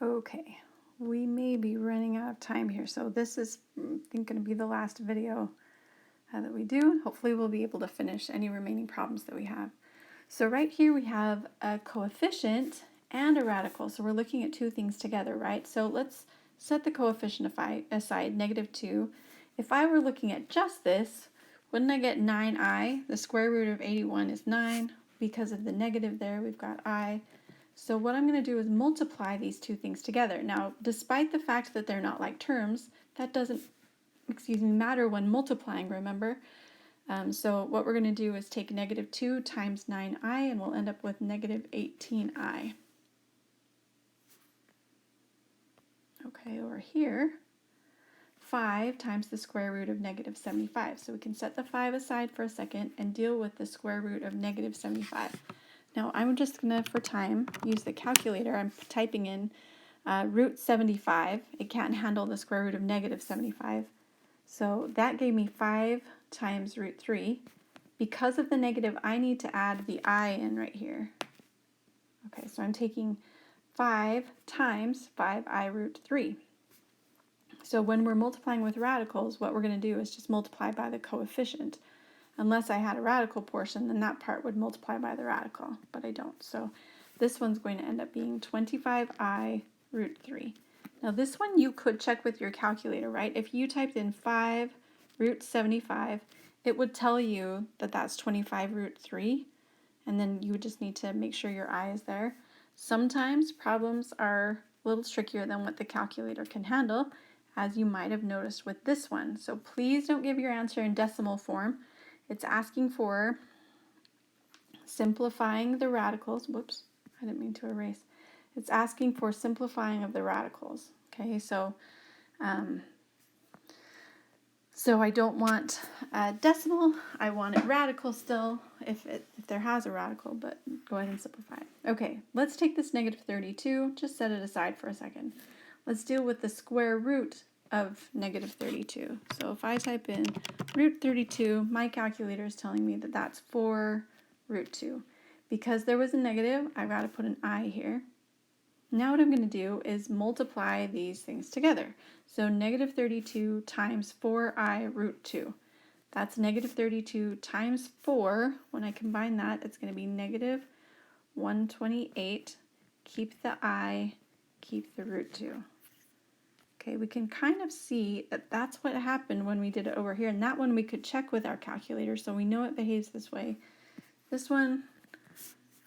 Okay, we may be running out of time here, so this is, I think, going to be the last video that we do. Hopefully we'll be able to finish any remaining problems that we have. So right here we have a coefficient and a radical, so we're looking at two things together, right? So let's set the coefficient aside, -2. If I were looking at just this, wouldn't I get 9i? The square root of 81 is 9. Because of the negative there, we've got I. So what I'm going to do is multiply these two things together. Now, despite the fact that they're not like terms, that doesn't, matter when multiplying, remember? So what we're going to do is take -2 times 9i, and we'll end up with -18i. Okay, over here, 5 times the square root of -75. So we can set the 5 aside for a second and deal with the square root of -75. Now I'm just going to, for time, use the calculator. I'm typing in root 75. It can't handle the square root of -75. So that gave me 5 times root 3. Because of the negative, I need to add the I in right here. Okay, so I'm taking 5 times 5i root 3. So when we're multiplying with radicals, what we're going to do is just multiply by the coefficient. Unless I had a radical portion, then that part would multiply by the radical, but I don't. So this one's going to end up being 25i root 3. Now this one you could check with your calculator, right? If you typed in 5 root 75, it would tell you that that's 25 root 3, and then you would just need to make sure your I is there. Sometimes problems are a little trickier than what the calculator can handle, as you might have noticed with this one. So please don't give your answer in decimal form. It's asking for simplifying the radicals. Whoops, I didn't mean to erase. It's asking for simplifying of the radicals. Okay, so I don't want decimal. I want it radical still, if there has a radical, but go ahead and simplify it. Okay, let's take this -32. Just set it aside for a second. Let's deal with the square root of -32. So if I type in root 32, my calculator is telling me that that's 4 root 2. Because there was a negative, I've got to put an I here. Now what I'm going to do is multiply these things together. So -32 times 4i root 2. That's -32 times 4. When I combine that, it's going to be -128. Keep the I, keep the root 2. Okay, we can kind of see that that's what happened when we did it over here. And that one we could check with our calculator, so we know it behaves this way. This one,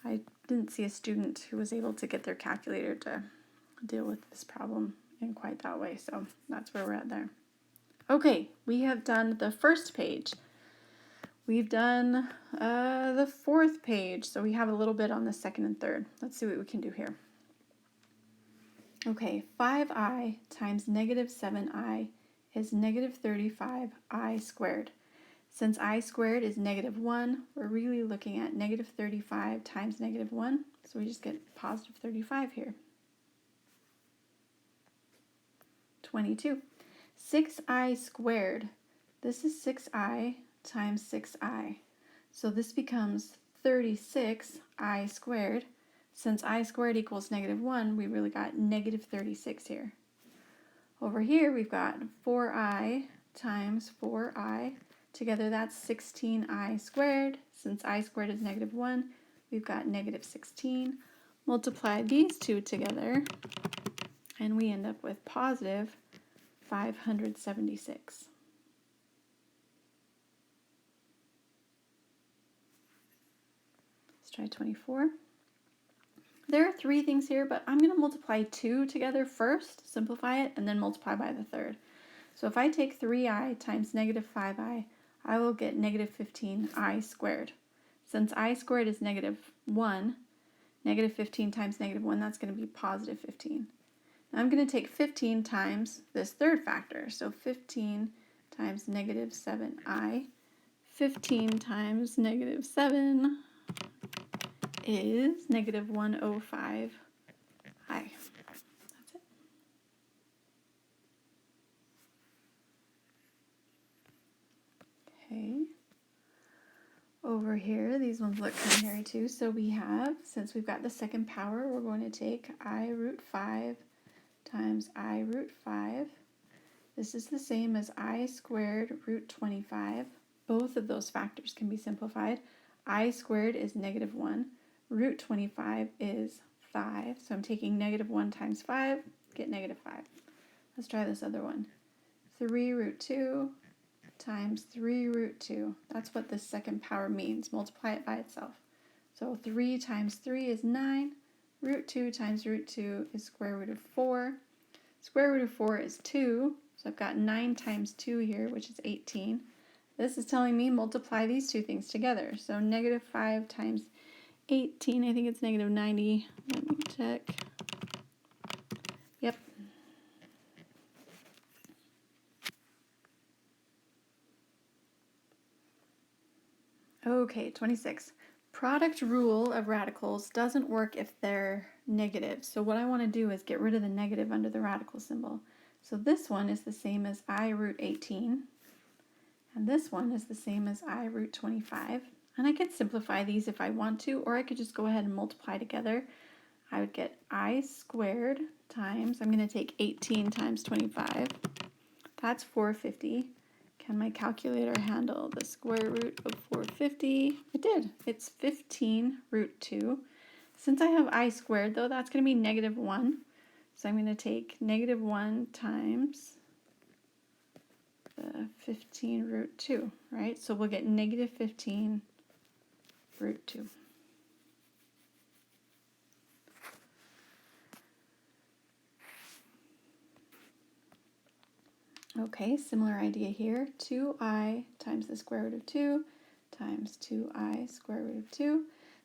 I didn't see a student who was able to get their calculator to deal with this problem in quite that way. So that's where we're at there. Okay, we have done the first page. We've done the fourth page, so we have a little bit on the second and third. Let's see what we can do here. Okay, 5i times -7i is -35i squared. Since I squared is -1, we're really looking at -35 times -1, so we just get +35 here. 22. 6i squared. This is 6i times 6i. So this becomes 36i squared. Since I squared equals -1, we really got -36 here. Over here, we've got 4i times 4i. Together, that's 16i squared. Since I squared is -1, we've got -16. Multiply these two together, and we end up with positive 576. Let's try 24. There are 3 things here, but I'm going to multiply 2 together first, simplify it, and then multiply by the third. So if I take 3i times -5i, I will get -15i squared. Since I squared is -1, -15 times -1, that's going to be +15. Now I'm going to take 15 times this third factor. So 15 times -7i. 15 times -7 is -105i. That's it. Okay. Over here, these ones look kind of hairy too. So we have, since we've got the second power, we're going to take I root 5 times I root 5. This is the same as I squared root 25. Both of those factors can be simplified. I squared is negative 1. Root 25 is 5. So I'm taking negative 1 times 5, get negative 5. Let's try this other one. 3 root 2 times 3 root 2. That's what this second power means. Multiply it by itself. So 3 times 3 is 9. Root 2 times root 2 is square root of 4. Square root of 4 is 2. So I've got 9 times 2 here, which is 18. This is telling me multiply these two things together. So negative 5 times 18, I think it's negative 90. Let me check. Yep. Okay, 26. Product rule of radicals doesn't work if they're negative. So what I want to do is get rid of the negative under the radical symbol. So this one is the same as I root 18. And this one is the same as I root 25. And I could simplify these if I want to, or I could just go ahead and multiply together. I would get I squared times, I'm going to take 18 times 25. That's 450. Can my calculator handle the square root of 450? It did. It's 15 root 2. Since I have I squared, though, that's going to be negative 1. So I'm going to take negative 1 times the 15 root 2, right? So we'll get negative 15 root 2. Okay, similar idea here. 2i times the square root of 2 times 2i square root of 2.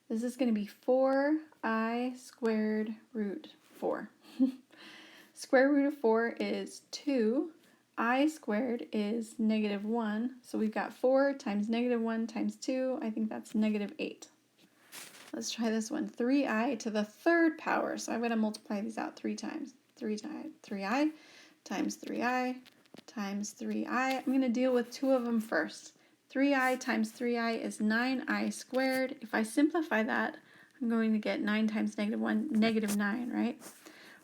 This is going to be 4i squared root 4. Square root of 4 is 2. I squared is negative 1. So we've got 4 times negative 1 times 2. I think that's negative 8. Let's try this one. 3i to the third power. So I'm going to multiply these out 3 times. 3i times 3i times 3i. I'm going to deal with two of them first. 3i times 3i is 9i squared. If I simplify that, I'm going to get 9 times negative 1, negative 9, right?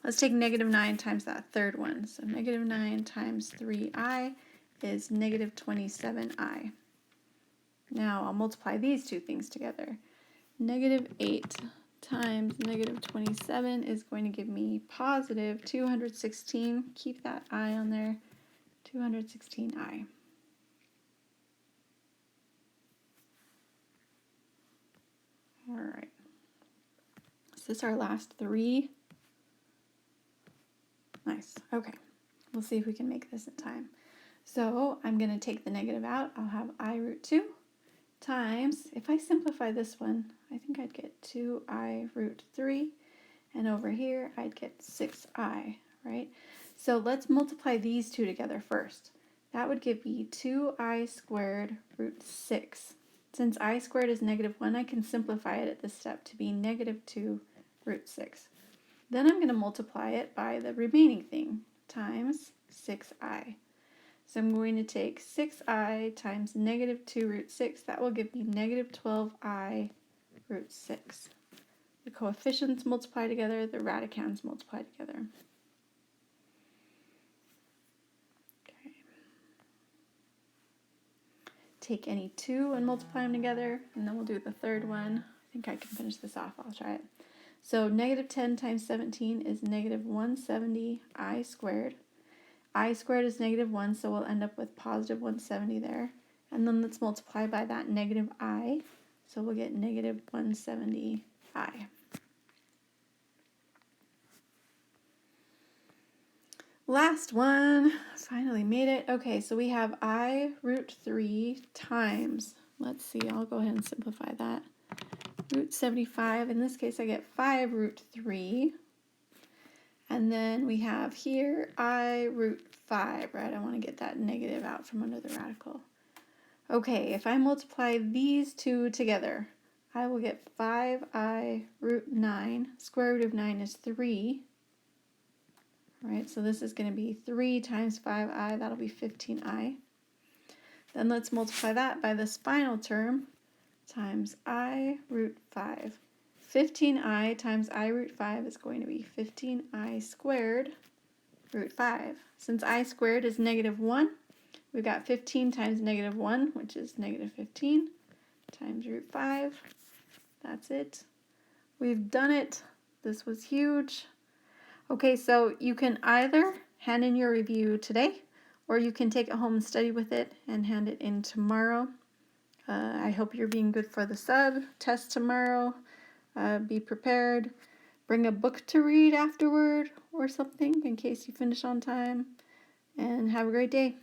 Let's take negative 9 times that third one. So negative 9 times 3i is negative 27i. Now I'll multiply these two things together. Negative 8 times negative 27 is going to give me positive 216. Keep that I on there. 216i. All right. Is this our last three? Nice. Okay. We'll see if we can make this in time. So I'm going to take the negative out. I'll have I root 2 times, if I simplify this one, I think I'd get 2i root 3. And over here, I'd get 6i, right? So let's multiply these two together first. That would give me 2i squared root 6. Since I squared is negative 1, I can simplify it at this step to be negative 2 root 6. Then I'm going to multiply it by the remaining thing, times 6i. So I'm going to take 6i times negative 2 root 6. That will give me negative 12i root 6. The coefficients multiply together, the radicands multiply together. Okay. Take any two and multiply them together, and then we'll do the third one. I think I can finish this off. I'll try it. So negative 10 times 17 is negative 170 I squared. I squared is negative 1, so we'll end up with positive 170 there. And then let's multiply by that negative I, so we'll get negative 170 I. Last one, finally made it. Okay, so we have I root 3 times, let's see, I'll go ahead and simplify that. Root 75, in this case I get 5 root 3. And then we have here I root 5, right? I want to get that negative out from under the radical. Okay, if I multiply these two together, I will get 5i root 9. Square root of 9 is 3. Right, so this is going to be 3 times 5i, that'll be 15i. Then let's multiply that by this final term, times I root 5. 15i times I root 5 is going to be 15i squared. root 5. Since I squared is negative 1, we've got 15 times negative 1, which is negative 15, times root 5. That's it. We've done it. This was huge. Okay, so you can either hand in your review today, or you can take it home and study with it and hand it in tomorrow. I hope you're being good for the sub test tomorrow. Be prepared. Bring a book to read afterward or something in case you finish on time. And have a great day.